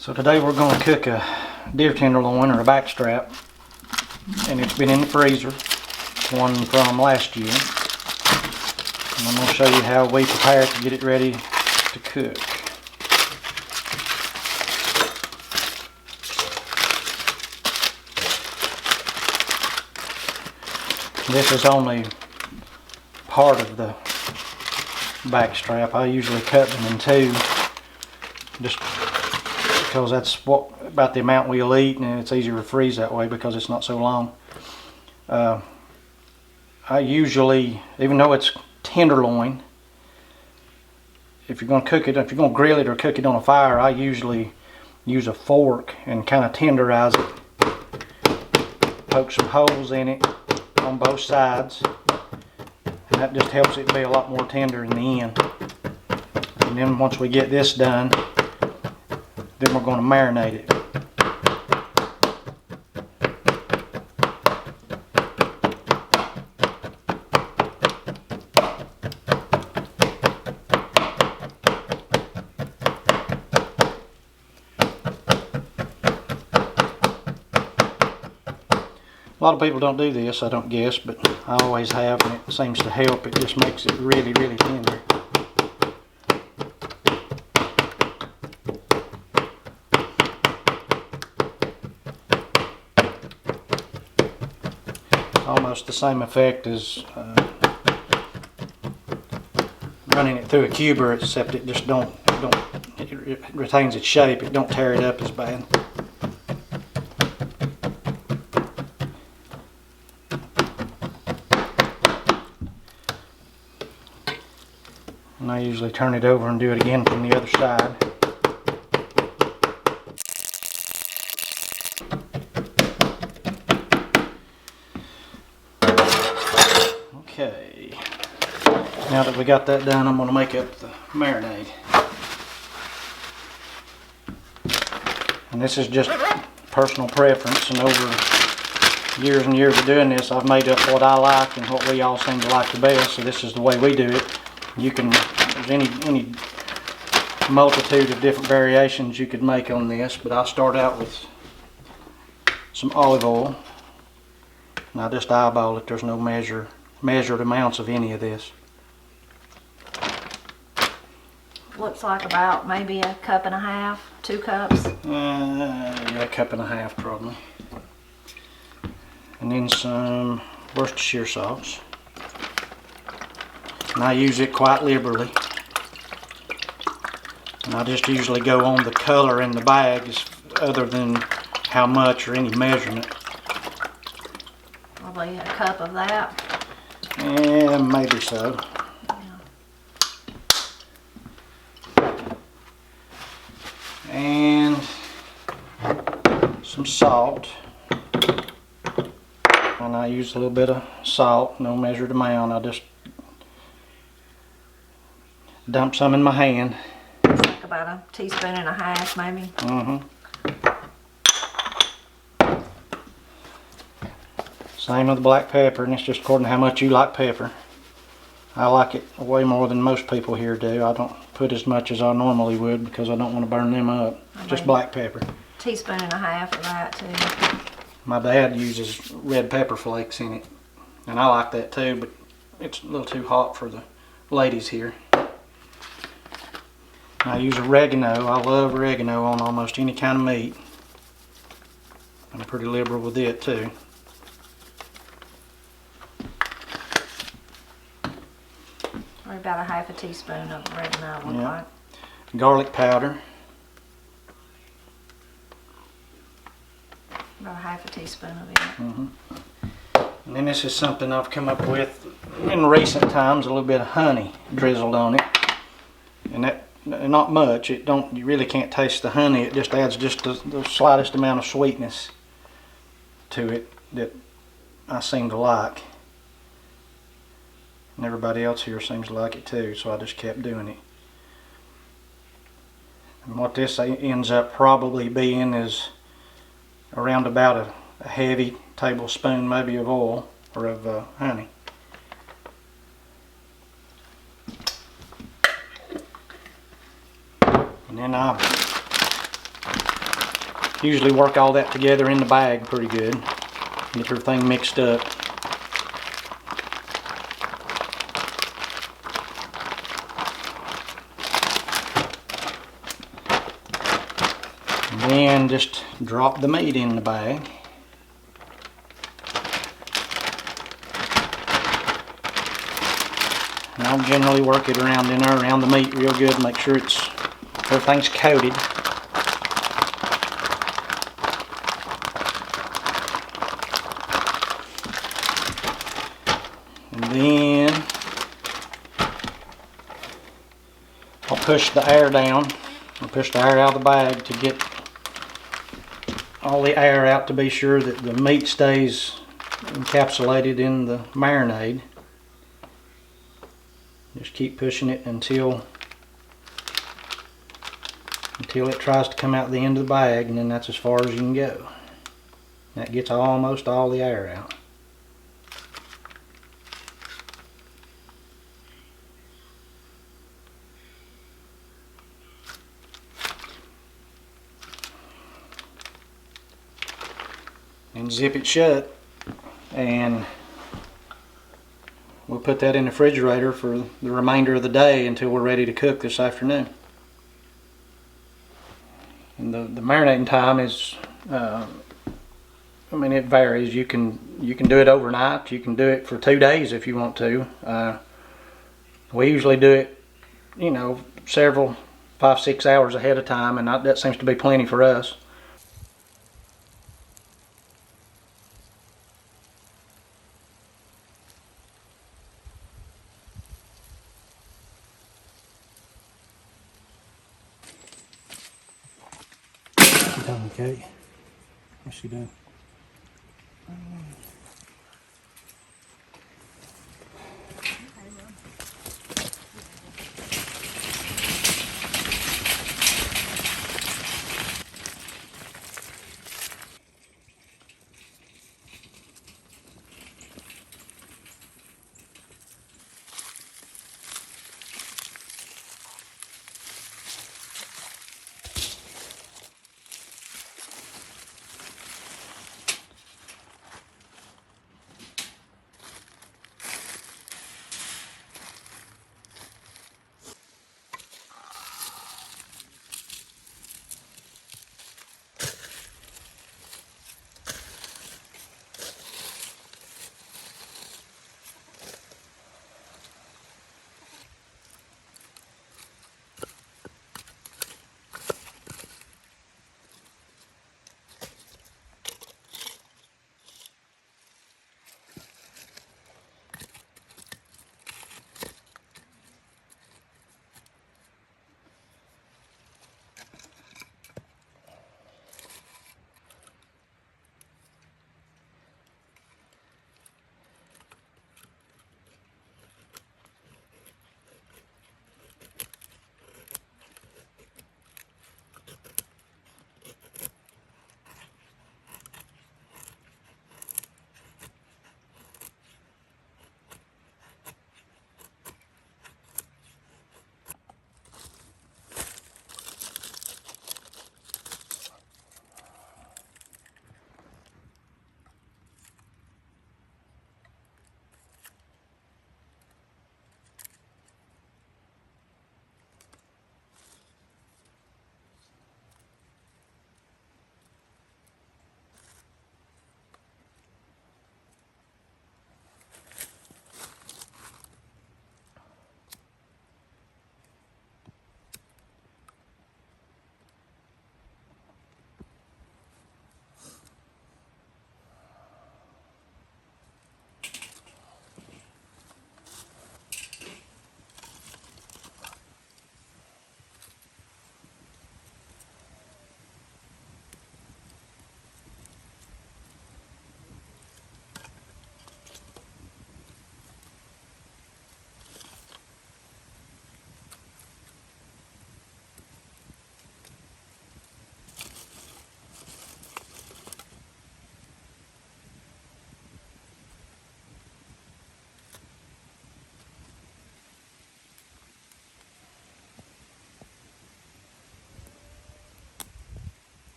So today we're going to cook a deer tenderloin or a backstrap, and it's been in the freezer, one from last year. And I'm going to show you how we prepare it to get it ready to cook. This is only part of the backstrap. I usually cut them in two, just because that's about the amount we'll eat, and it's easier to freeze that way because it's not so long. I usually, even though it's tenderloin, if you're going to cook it, if you're going to grill it or cook it on a fire, I usually use a fork and kind of tenderize it. Poke some holes in it on both sides, and that just helps it be a lot more tender in the end. And then once we get this done, then we're going to marinate it. A lot of people don't do this, I don't guess, but I always have, and it seems to help. It just makes it really, really tender. Almost the same effect as running it through a cuber, except it just it retains its shape. It don't tear it up as bad. And I usually turn it over and do it again from the other side. Okay, now that we got that done, I'm going to make up the marinade. And this is just personal preference, and over years and years of doing this, I've made up what I like and what we all seem to like the best, so this is the way we do it. You can, there's any multitude of different variations you could make on this, but I'll start out with some olive oil. And I just eyeball it. There's no measured amounts of any of this. Looks like about maybe a cup and a half, 2 cups. Yeah, a cup and a half probably. And then some Worcestershire sauce. And I use it quite liberally. And I just usually go on the color in the bag, other than how much or any measurement. Probably a cup of that. Yeah, maybe so. Yeah. And some salt. And I use a little bit of salt, no measured amount. I just dump some in my hand. It's like about a teaspoon and a half, maybe. Same with the black pepper, and it's just according to how much you like pepper. I like it way more than most people here do. I don't put as much as I normally would because I don't want to burn them up. Just black pepper. Teaspoon and a half of that too. My dad uses red pepper flakes in it, and I like that too, but it's a little too hot for the ladies here. I use oregano. I love oregano on almost any kind of meat. I'm pretty liberal with it too. Or about a half a teaspoon of oregano, would like. Garlic powder. About a half a teaspoon of it. And then this is something I've come up with in recent times, a little bit of honey drizzled on it. And that, not much, you really can't taste the honey, it just adds just the slightest amount of sweetness to it that I seem to like. And everybody else here seems to like it too, so I just kept doing it. And what this ends up probably being is around about a heavy tablespoon maybe of oil, or of honey. And then I Usually work all that together in the bag pretty good. Get everything mixed up. And then just drop the meat in the bag. And I'll generally work it around in there, around the meat real good, make sure everything's coated. And then I'll push the air down. I'll push the air out of the bag to get all the air out, to be sure that the meat stays encapsulated in the marinade. Just keep pushing it until it tries to come out the end of the bag, and then that's as far as you can go. That gets almost all the air out. And zip it shut, and we'll put that in the refrigerator for the remainder of the day until we're ready to cook this afternoon. And the marinating time is, I mean, it varies. You can do it overnight. You can do it for 2 days if you want to. We usually do it, you know, 5-6 hours ahead of time, and that seems to be plenty for us. Okay, what's she doing?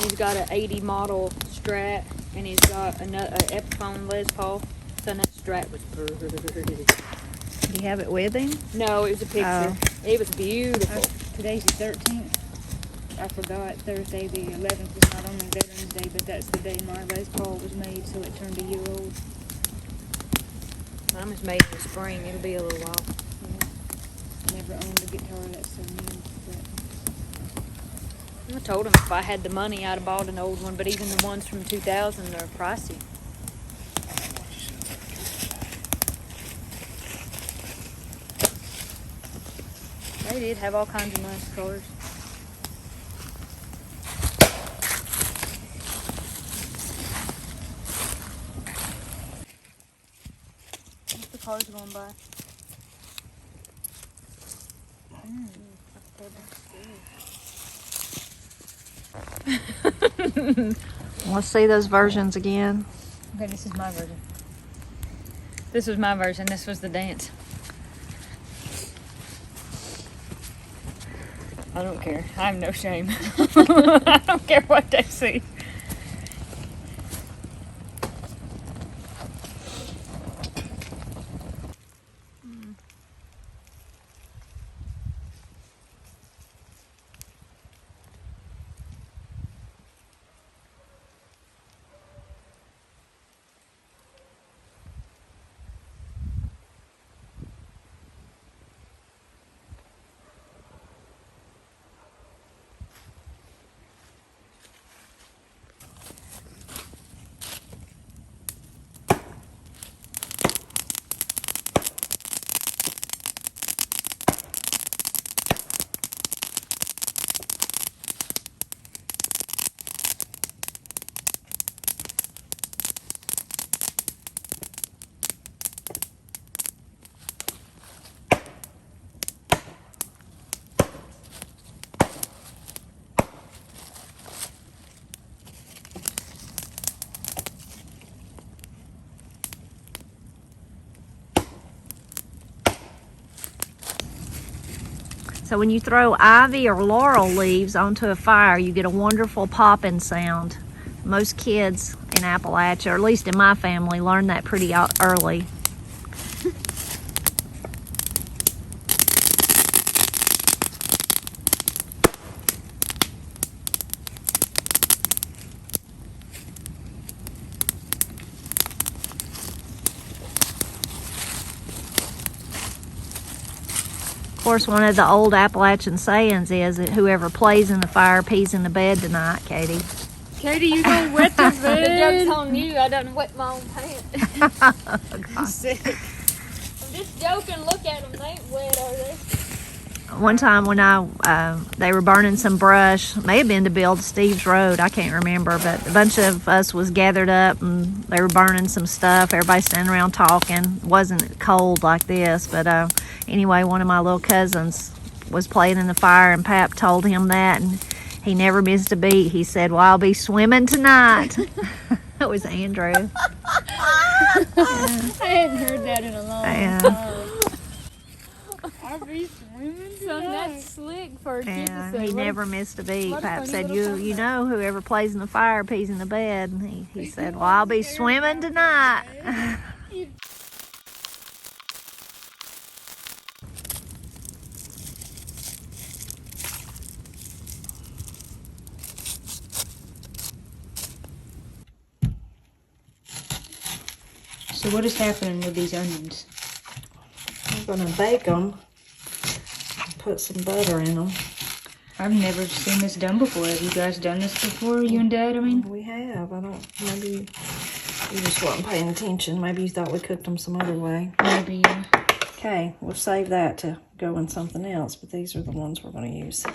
He's got an 80 model Strat, and he's got another Epiphone Les Paul. So that Strat was pretty. Do you have it with him? No, it was a picture. Oh. It was beautiful. Today's the 13th. I forgot Thursday the 11th is not only Veterans Day, but that's the day my Les Paul was made, so it turned a year old. Mine was made in the spring. It'll be a little while. Yeah. Never owned a guitar that's so new. I told him if I had the money, I'd have bought an old one, but even the ones from 2000 are pricey. They did have all kinds of nice colors. What's the cars going by? Let's see those versions again. Okay, this is my version. This was my version. This was the dance. I don't care. I have no shame. I don't care what they see. So when you throw ivy or laurel leaves onto a fire, you get a wonderful popping sound. Most kids in Appalachia, or at least in my family, learn that pretty early. Of course, one of the old Appalachian sayings is that whoever plays in the fire pees in the bed tonight, Katie. Katie, you gonna wet this bed? The joke's on you. I done wet my own pants. I'm sick. I'm just joking. Look at them. They ain't wet, are they? One time when they were burning some brush, may have been to build Steve's Road, I can't remember, but a bunch of us was gathered up and they were burning some stuff. Everybody standing around talking. It wasn't cold like this, but anyway, one of my little cousins was playing in the fire, and Pap told him that, and he never missed a beat. He said, "Well, I'll be swimming tonight." That was Andrew. I hadn't heard that in a long time. I'll be swimming Son, tonight. that's slick for a kid to Yeah, say. he What a- never missed a beat. what a Pap funny said, little you know, whoever plays in the fire pees in the bed. And he said, "Well, I'll be swimming tonight." So what is happening with these onions? I'm gonna bake them. Put some butter in them. I've never seen this done before. Have you guys done this before, you and Dad? I mean, We have. Maybe you just weren't paying attention. Maybe you thought we cooked them some other way. maybe. Okay, we'll save that to go in something else, but these are the ones we're going to use.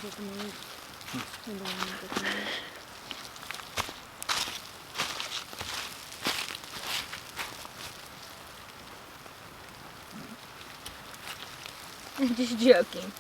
get the meat. And then get the meat. I'm just joking.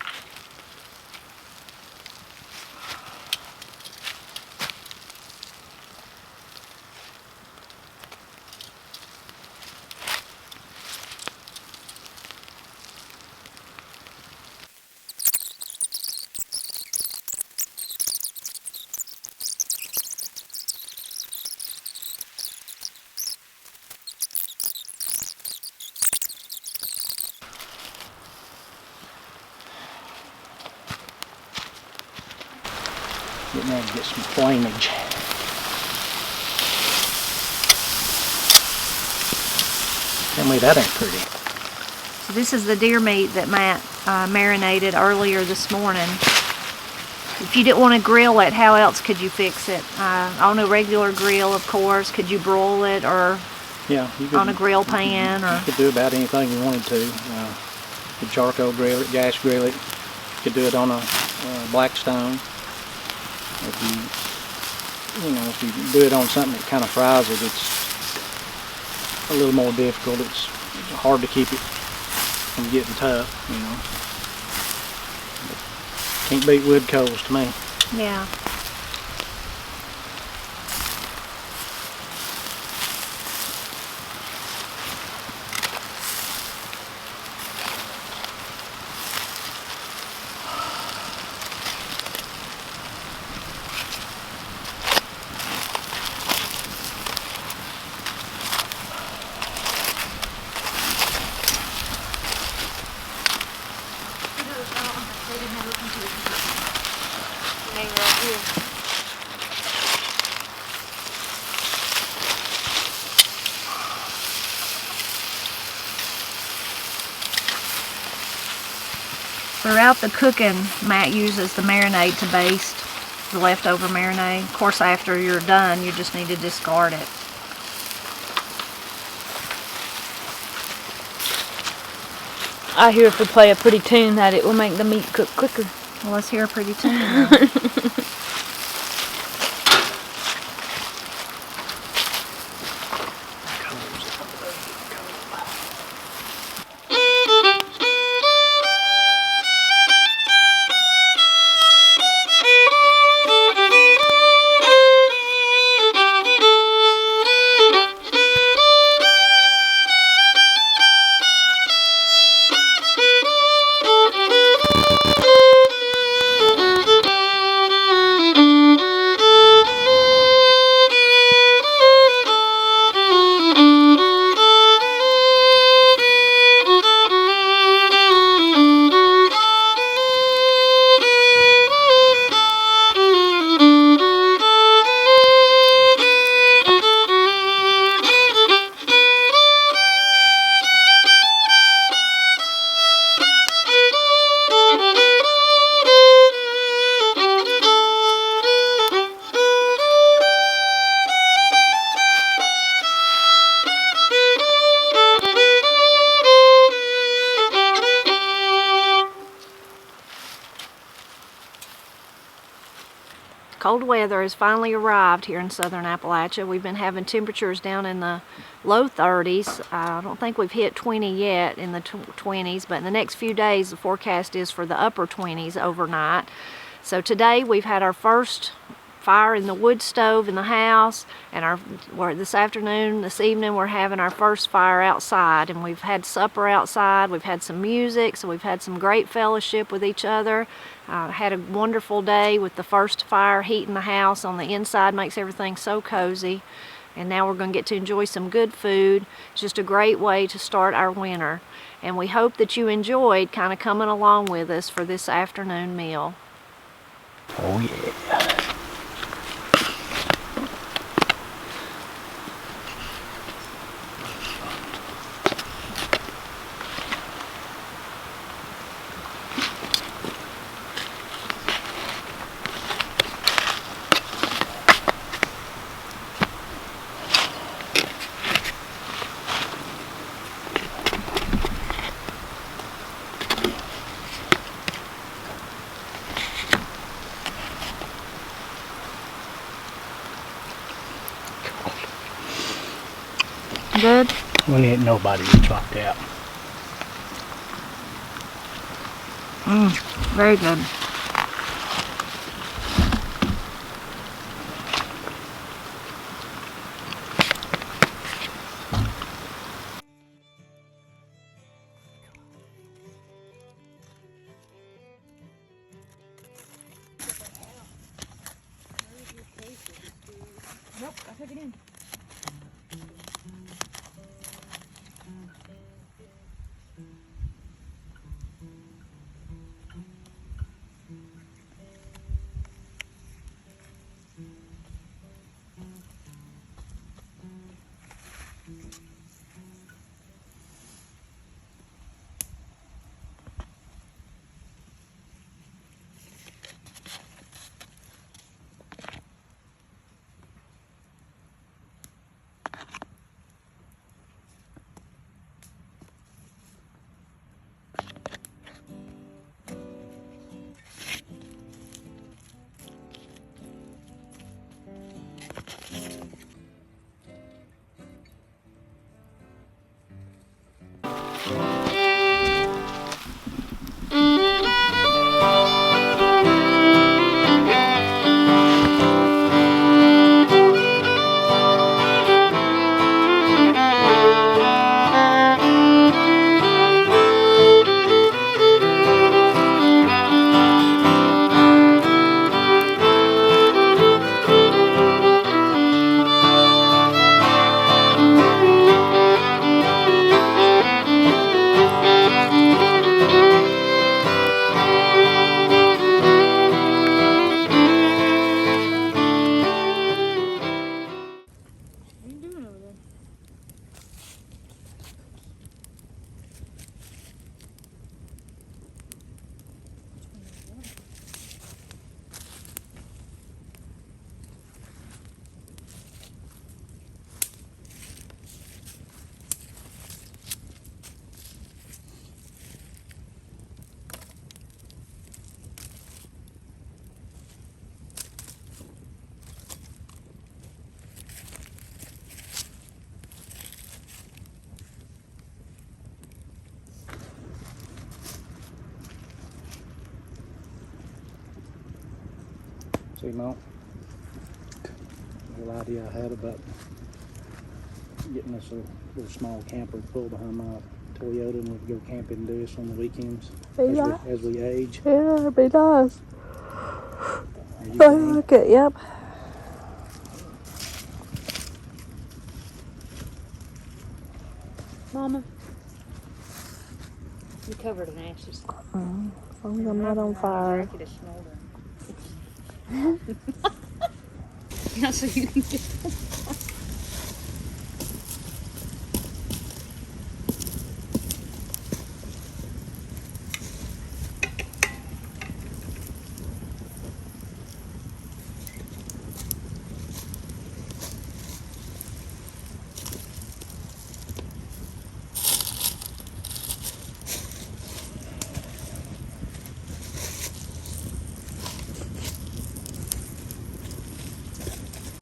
Getting ready to get some flamage. Tell me that ain't pretty. So this is the deer meat that Matt marinated earlier this morning. If you didn't want to grill it, how else could you fix it? On a regular grill, of course. Could you broil it, or Yeah, you could, on a grill pan? You could do about anything you wanted to. You could charcoal grill it, gas grill it. You could do it on a Blackstone. If you do it on something that kind of fries it, it's a little more difficult. It's hard to keep it from getting tough, But can't beat wood coals to me. Yeah. Throughout the cooking, Matt uses the marinade to baste the leftover marinade. Of course, after you're done, you just need to discard it. I hear if we play a pretty tune that it will make the meat cook quicker. Well, let's hear a pretty tune then. Cold weather has finally arrived here in southern Appalachia. We've been having temperatures down in the low 30s. I don't think we've hit 20 yet, in the 20s, but in the next few days the forecast is for the upper 20s overnight. So today we've had our first fire in the wood stove in the house, and this evening we're having our first fire outside, and we've had supper outside. We've had some music, so we've had some great fellowship with each other. Had a wonderful day with the first fire heating the house on the inside, makes everything so cozy. And now we're going to get to enjoy some good food. It's just a great way to start our winter, and we hope that you enjoyed kind of coming along with us for this afternoon meal. Oh yeah. Good? We ain't nobody to chopped out. Very good. Nope, I took it in. See, Mo, the little idea I had about getting us a little small camper to pull behind my Toyota and we'd go camping and do this on the weekends as we age. Yeah, it'd be nice. Are you I game? like it, yep. Mama, you covered in ashes. As long as I'm not on fire. Yeah, so you can get